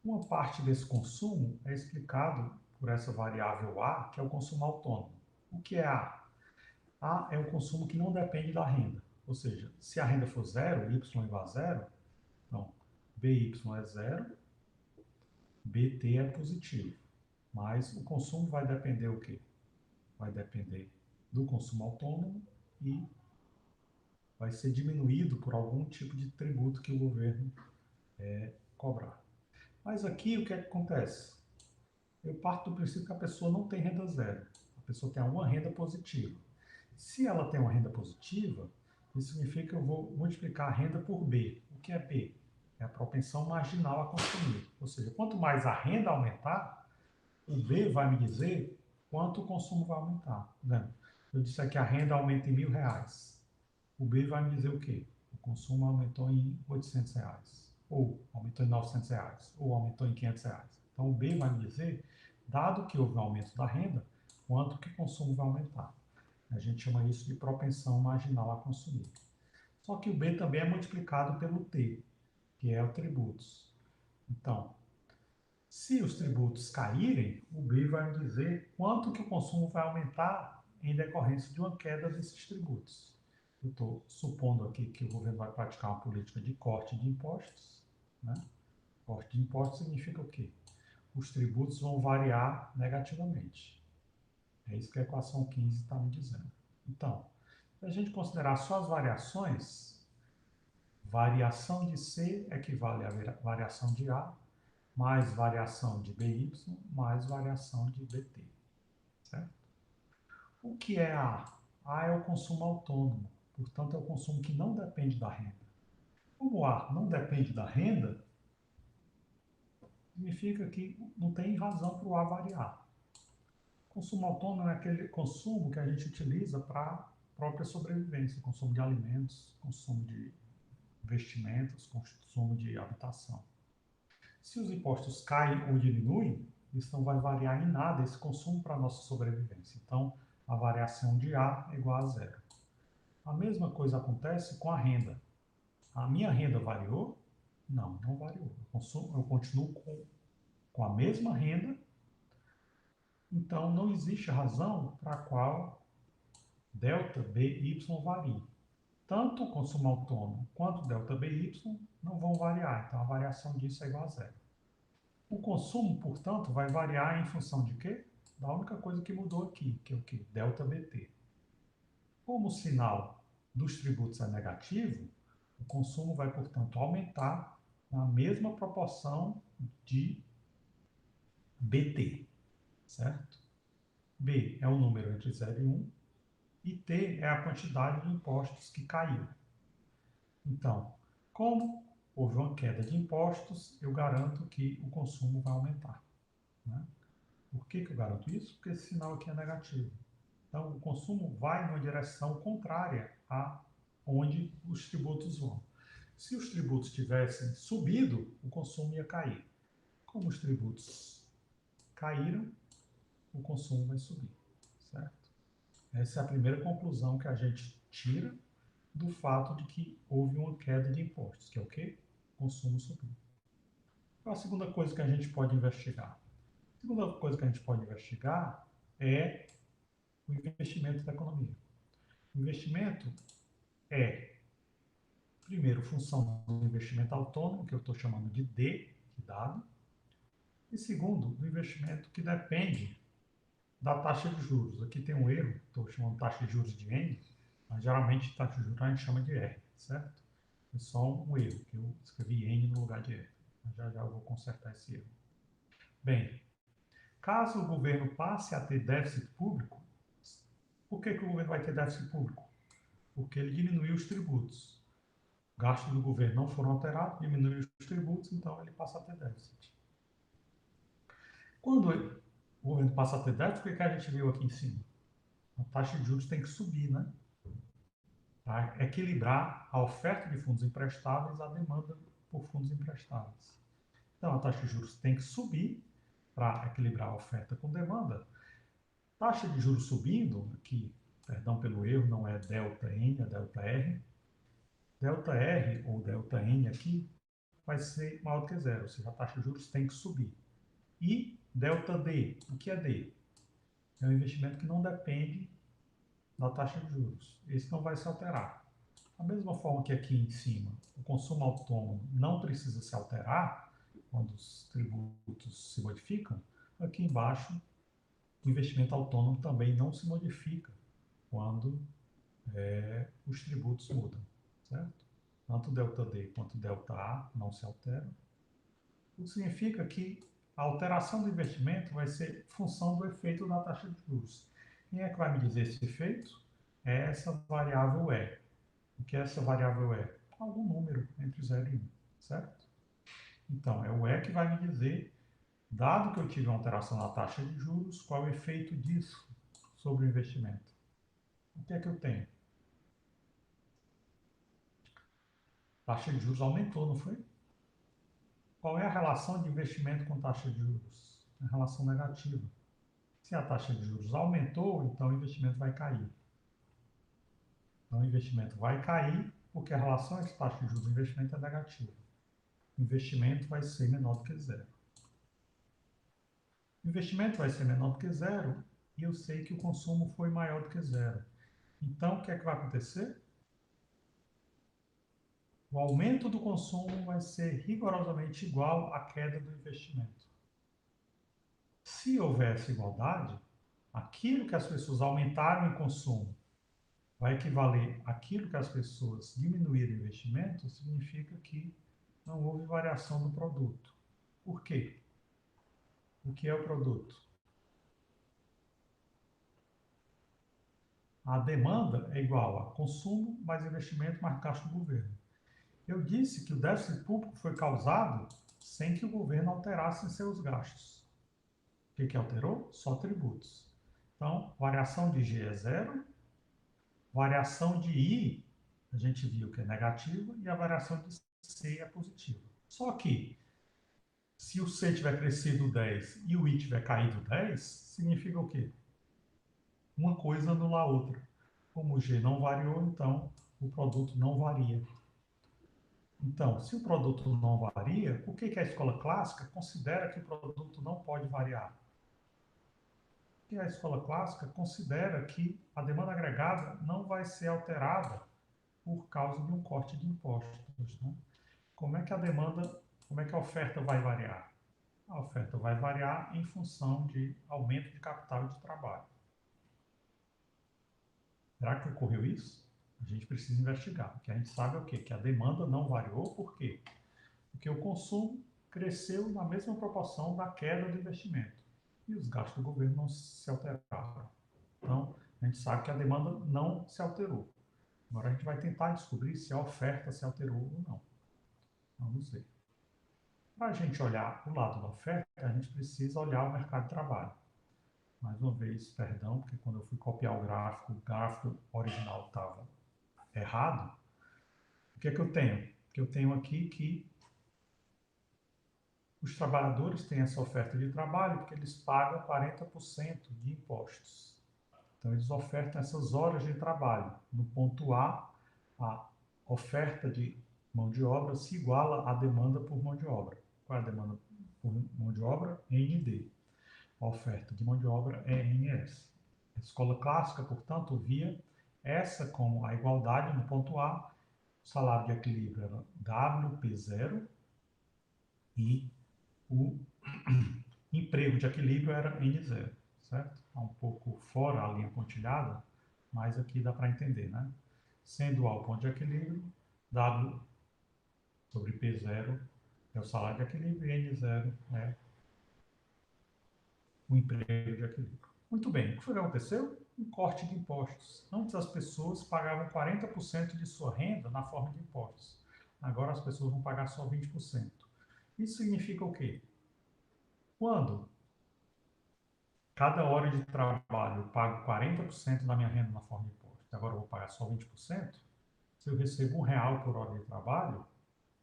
Uma parte desse consumo é explicado por essa variável A, que é o consumo autônomo. O que é A? A é o consumo que não depende da renda. Ou seja, se a renda for zero, y igual a zero, então BY é zero, BT é positivo. Mas o consumo vai depender o quê? Vai depender do consumo autônomo e vai ser diminuído por algum tipo de tributo que o governo cobrar. Mas aqui o que é que acontece? Eu parto do princípio que a pessoa não tem renda zero. A pessoa tem alguma renda positiva. Se ela tem uma renda positiva, isso significa que eu vou multiplicar a renda por B. O que é B? É a propensão marginal a consumir. Ou seja, quanto mais a renda aumentar, o B vai me dizer quanto o consumo vai aumentar. Tá vendo? Eu disse aqui a renda aumenta em R$ 1.000. O B vai me dizer o quê? O consumo aumentou em R$ 800, ou aumentou em R$ 900, ou aumentou em R$ 500. Então, o B vai me dizer, dado que houve um aumento da renda, quanto que o consumo vai aumentar. A gente chama isso de propensão marginal a consumir. Só que o B também é multiplicado pelo T, que é o tributos. Então, se os tributos caírem, o B vai me dizer quanto que o consumo vai aumentar em decorrência de uma queda desses tributos. Eu estou supondo aqui que o governo vai praticar uma política de corte de impostos. Né? Corte de impostos significa o quê? Os tributos vão variar negativamente. É isso que a equação 15 está me dizendo. Então, se a gente considerar só as variações, variação de C equivale à variação de A, mais variação de BY, mais variação de BT. Certo? O que é A? A é o consumo autônomo, portanto, é o consumo que não depende da renda. Como A não depende da renda, significa que não tem razão para o A variar. Consumo autônomo é aquele consumo que a gente utiliza para a própria sobrevivência, consumo de alimentos, consumo de investimentos, consumo de habitação. Se os impostos caem ou diminuem, isso não vai variar em nada esse consumo para a nossa sobrevivência. Então, a variação de A é igual a zero. A mesma coisa acontece com a renda. A minha renda variou? Não, não variou. Eu continuo com a mesma renda, então não existe razão para a qual delta BY varie. Tanto o consumo autônomo quanto o delta BY não vão variar, então a variação disso é igual a zero. O consumo, portanto, vai variar em função de quê? Da única coisa que mudou aqui, que é o quê? Delta BT. Como o sinal dos tributos é negativo, o consumo vai, portanto, aumentar na mesma proporção de BT, certo? B é o número entre 0 e 1, e T é a quantidade de impostos que caiu. Então, como houve uma queda de impostos, eu garanto que o consumo vai aumentar. Né? Por que eu garanto isso? Porque esse sinal aqui é negativo. Então, o consumo vai numa direção contrária a onde os tributos vão. Se os tributos tivessem subido, o consumo ia cair. Como os tributos caíram, o consumo vai subir, certo? Essa é a primeira conclusão que a gente tira do fato de que houve uma queda de impostos, que é o quê? O consumo subiu. Qual a segunda coisa que a gente pode investigar? A segunda coisa que a gente pode investigar é o investimento da economia. O investimento é, primeiro, função do investimento autônomo, que eu estou chamando de D, de dado, e segundo, do investimento que depende da taxa de juros. Aqui tem um erro, estou chamando taxa de juros de N, mas geralmente taxa de juros a gente chama de R, certo? É só um erro, que eu escrevi N no lugar de R. Mas já já eu vou consertar esse erro. Bem, caso o governo passe a ter déficit público, por que o governo vai ter déficit público? Porque ele diminuiu os tributos. Gastos do governo não foram alterados, diminuiu os tributos, então ele passa a ter déficit. Quando o governo passa a ter déficit, o que a gente viu aqui em cima? A taxa de juros tem que subir, né? Para equilibrar a oferta de fundos emprestáveis à demanda por fundos emprestáveis. Então, a taxa de juros tem que subir para equilibrar a oferta com demanda. Taxa de juros subindo, aqui, perdão pelo erro, não é delta N, é delta R. Delta R ou delta N aqui vai ser maior do que zero, ou seja, a taxa de juros tem que subir. E delta D, o que é D? É um investimento que não depende da taxa de juros. Esse não vai se alterar. Da mesma forma que aqui em cima o consumo autônomo não precisa se alterar quando os tributos se modificam, aqui embaixo o investimento autônomo também não se modifica quando os tributos mudam, certo? Tanto delta D quanto delta A não se alteram. O que significa que a alteração do investimento vai ser função do efeito da taxa de juros. Quem é que vai me dizer esse efeito? É essa variável E. O que essa variável é? Algum número entre 0 e 1, certo? Então, é o E que vai me dizer, dado que eu tive uma alteração na taxa de juros, qual é o efeito disso sobre o investimento. O que é que eu tenho? A taxa de juros aumentou, não foi? Qual é a relação de investimento com taxa de juros? É a relação negativa. Se a taxa de juros aumentou, então o investimento vai cair. Então o investimento vai cair porque a relação entre taxa de juros e investimento é negativa. O investimento vai ser menor do que zero. O investimento vai ser menor do que zero e eu sei que o consumo foi maior do que zero. Então, o que é que vai acontecer? O aumento do consumo vai ser rigorosamente igual à queda do investimento. Se houvesse igualdade, aquilo que as pessoas aumentaram em consumo vai equivaler àquilo que as pessoas diminuíram o investimento, significa que não houve variação do produto. Por quê? O que é o produto? A demanda é igual a consumo mais investimento mais gasto do governo. Eu disse que o déficit público foi causado sem que o governo alterasse seus gastos. O que alterou? Só tributos. Então, variação de G é zero, variação de I, a gente viu que é negativa, e a variação de C é positiva. Só que, se o C tiver crescido 10 e o I tiver caído 10, significa o quê? Uma coisa anula a outra. Como o G não variou, então o produto não varia. Então, se o produto não varia, por que a escola clássica considera que o produto não pode variar? Porque a escola clássica considera que a demanda agregada não vai ser alterada por causa de um corte de impostos. Né? Como é que a demanda, como é que a oferta vai variar? A oferta vai variar em função de aumento de capital e de trabalho. Será que ocorreu isso? A gente precisa investigar. O que a gente sabe é o quê? Que a demanda não variou, por quê? Porque o consumo cresceu na mesma proporção da queda do investimento. E os gastos do governo não se alteraram. Então, a gente sabe que a demanda não se alterou. Agora a gente vai tentar descobrir se a oferta se alterou ou não. Vamos ver. Para a gente olhar o lado da oferta, a gente precisa olhar o mercado de trabalho. Mais uma vez, perdão, porque quando eu fui copiar o gráfico original estava errado. O que é que eu tenho? Que eu tenho aqui que os trabalhadores têm essa oferta de trabalho porque eles pagam 40% de impostos. Então, eles ofertam essas horas de trabalho. No ponto a oferta de mão de obra se iguala à demanda por mão de obra. Qual é a demanda por mão de obra? ND. A oferta de mão de obra é NS. A escola clássica, portanto, via essa como a igualdade no ponto A, o salário de equilíbrio era WP0 e o emprego de equilíbrio era N0, certo? Está um pouco fora a linha pontilhada, mas aqui dá para entender, né? Sendo A o ponto de equilíbrio, W sobre P0 é o salário de equilíbrio e N0 é o emprego de equilíbrio. Muito bem, o que foi que aconteceu? Um corte de impostos. Antes as pessoas pagavam 40% de sua renda na forma de impostos. Agora as pessoas vão pagar só 20%. Isso significa o quê? Quando cada hora de trabalho eu pago 40% da minha renda na forma de imposto, agora eu vou pagar só 20%, se eu recebo R$ 1 por hora de trabalho,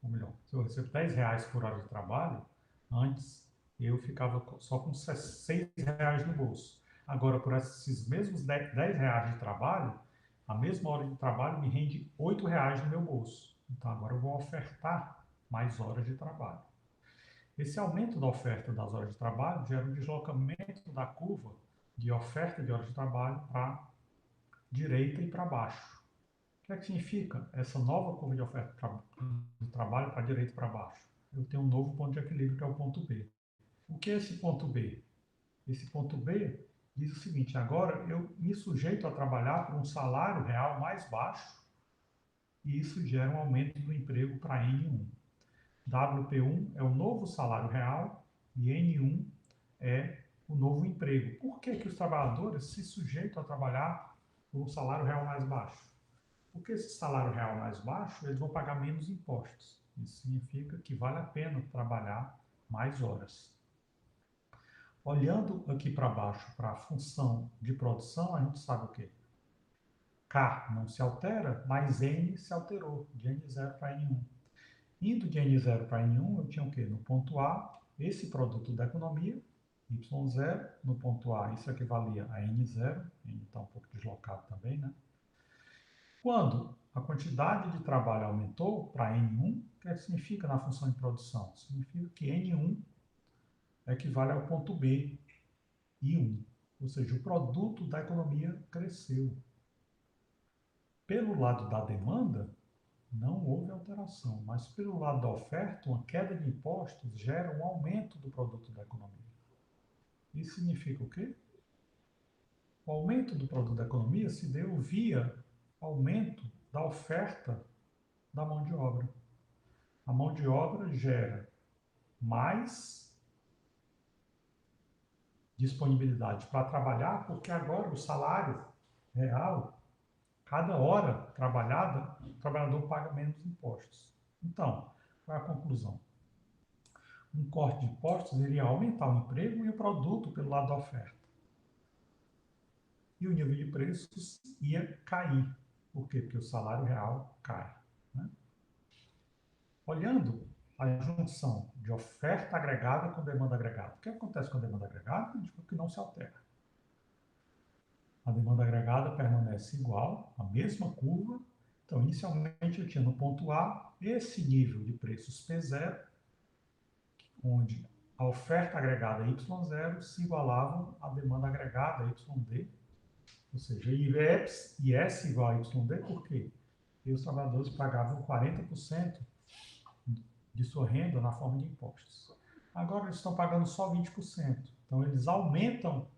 ou melhor, se eu recebo R$ 10 por hora de trabalho, antes eu ficava só com R$ 6 no bolso. Agora, por esses mesmos R$ 10 de trabalho, a mesma hora de trabalho me rende R$ 8 no meu bolso. Então, agora eu vou ofertar mais horas de trabalho. Esse aumento da oferta das horas de trabalho gera um deslocamento da curva de oferta de horas de trabalho para a direita e para baixo. O que é que significa essa nova curva de oferta de trabalho para a direita e para baixo? Eu tenho um novo ponto de equilíbrio, que é o ponto B. O que é esse ponto B? Esse ponto B diz o seguinte: agora eu me sujeito a trabalhar por um salário real mais baixo e isso gera um aumento do emprego para N1. WP1 é o novo salário real e N1 é o novo emprego. Por que que os trabalhadores se sujeitam a trabalhar por um salário real mais baixo? Porque esse salário real mais baixo, eles vão pagar menos impostos. Isso significa que vale a pena trabalhar mais horas. Olhando aqui para baixo, para a função de produção, a gente sabe o quê? K não se altera, mas N se alterou, de N0 para N1. Indo de N0 para N1, eu tinha o quê? No ponto A, esse produto da economia, Y0, no ponto A, isso equivalia a N0, N está um pouco deslocado também, né? Quando a quantidade de trabalho aumentou para N1, o que significa na função de produção? Significa que N1 equivale ao ponto B, I1. Ou seja, o produto da economia cresceu. Pelo lado da demanda, não houve alteração, mas pelo lado da oferta, uma queda de impostos gera um aumento do produto da economia. Isso significa o quê? O aumento do produto da economia se deu via aumento da oferta da mão de obra. A mão de obra gera mais disponibilidade para trabalhar, porque agora o salário real, cada hora trabalhada, o trabalhador paga menos impostos. Então, qual é a conclusão? Um corte de impostos iria aumentar o emprego e o produto pelo lado da oferta. E o nível de preços ia cair. Por quê? Porque o salário real cai. Né? Olhando a junção de oferta agregada com demanda agregada. O que acontece com a demanda agregada? A gente falou que não se altera. A demanda agregada permanece igual, a mesma curva. Então, inicialmente eu tinha no ponto A esse nível de preços P0, onde a oferta agregada Y0 se igualava à demanda agregada YD, ou seja, IS igual a YD, por quê? Porque os trabalhadores pagavam 40% de sua renda na forma de impostos. Agora eles estão pagando só 20%. Então eles aumentam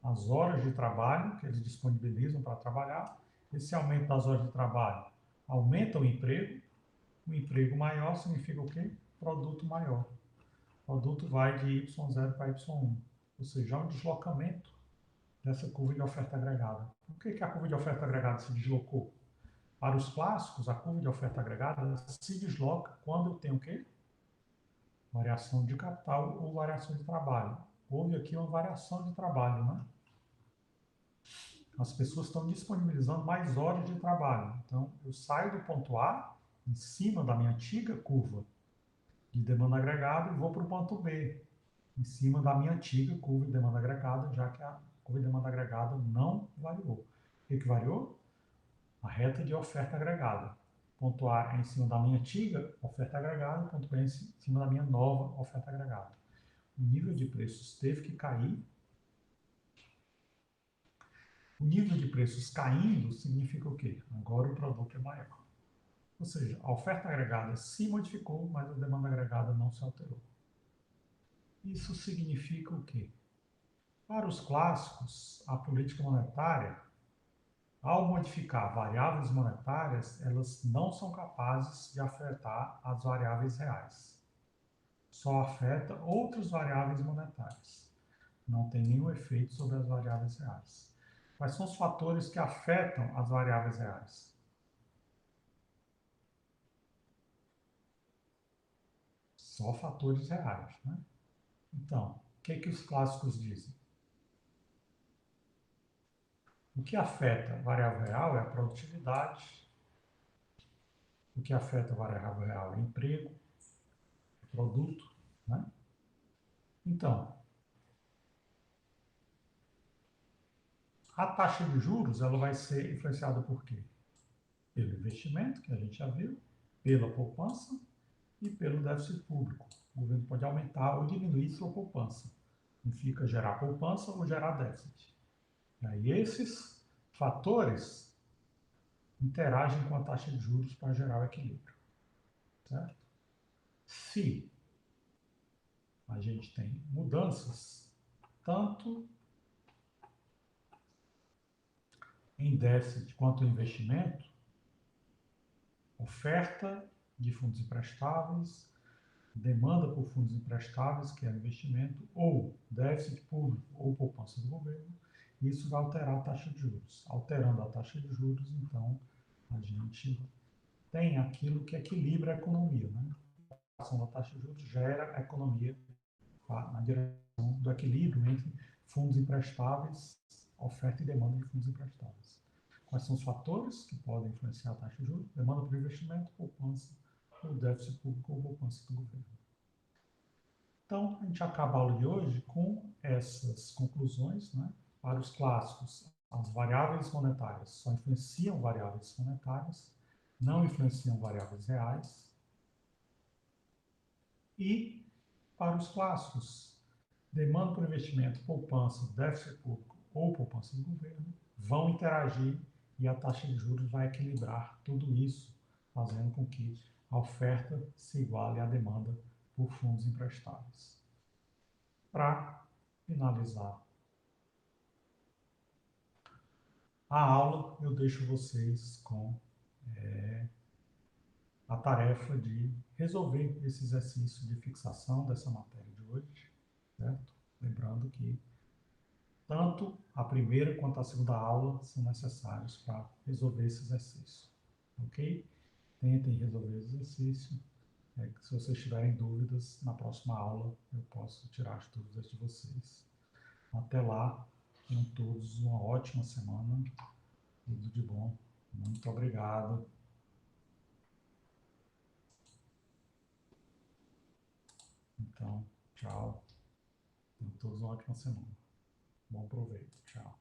as horas de trabalho que eles disponibilizam para trabalhar. Esse aumento das horas de trabalho aumenta o emprego maior significa o quê? Produto maior. O produto vai de Y0 para Y1, ou seja, há um deslocamento dessa curva de oferta agregada. Por que a curva de oferta agregada se deslocou? Para os clássicos, a curva de oferta agregada se desloca quando eu tenho o quê? Variação de capital ou variação de trabalho. Houve aqui uma variação de trabalho, né? As pessoas estão disponibilizando mais horas de trabalho. Então, eu saio do ponto A, em cima da minha antiga curva de demanda agregada, e vou para o ponto B, em cima da minha antiga curva de demanda agregada, já que a curva de demanda agregada não variou. O que variou? A reta de oferta agregada. Ponto A é em cima da minha antiga oferta agregada, ponto B é em cima da minha nova oferta agregada. O nível de preços teve que cair. O nível de preços caindo significa o quê? Agora o produto é maior. Ou seja, a oferta agregada se modificou, mas a demanda agregada não se alterou. Isso significa o quê? Para os clássicos, a política monetária, ao modificar variáveis monetárias, elas não são capazes de afetar as variáveis reais. Só afeta outras variáveis monetárias. Não tem nenhum efeito sobre as variáveis reais. Quais são os fatores que afetam as variáveis reais? Só fatores reais, né? Então, o que os clássicos dizem? O que afeta a variável real é a produtividade, o que afeta a variável real é emprego, produto, né? Então, a taxa de juros ela vai ser influenciada por quê? Pelo investimento, que a gente já viu, pela poupança e pelo déficit público. O governo pode aumentar ou diminuir sua poupança. Significa gerar poupança ou gerar déficit. E aí esses fatores interagem com a taxa de juros para gerar o equilíbrio. Certo? Se a gente tem mudanças, tanto em déficit quanto em investimento, oferta de fundos emprestáveis, demanda por fundos emprestáveis, que é investimento, ou déficit público ou poupança do governo, isso vai alterar a taxa de juros. Alterando a taxa de juros, então, a gente tem aquilo que equilibra a economia, né? A ação da taxa de juros gera a economia na direção do equilíbrio entre fundos emprestáveis, oferta e demanda de fundos emprestáveis. Quais são os fatores que podem influenciar a taxa de juros? Demanda por investimento, poupança, ou déficit público ou poupança do governo. Então, a gente acaba a aula de hoje com essas conclusões, né? Para os clássicos, as variáveis monetárias só influenciam variáveis monetárias, não influenciam variáveis reais. E, para os clássicos, demanda por investimento, poupança, déficit público ou poupança do governo, vão interagir e a taxa de juros vai equilibrar tudo isso, fazendo com que a oferta se iguale à demanda por fundos emprestáveis. Para finalizar a aula, eu deixo vocês com a tarefa de resolver esse exercício de fixação dessa matéria de hoje, certo? Lembrando que tanto a primeira quanto a segunda aula são necessários para resolver esse exercício, ok? Tentem resolver esse exercício. Se vocês tiverem dúvidas, na próxima aula eu posso tirar as dúvidas de vocês. Até lá, tenham todos uma ótima semana. Tudo de bom. Muito obrigado. Então, tchau. Tenham todos uma ótima semana. Bom proveito. Tchau.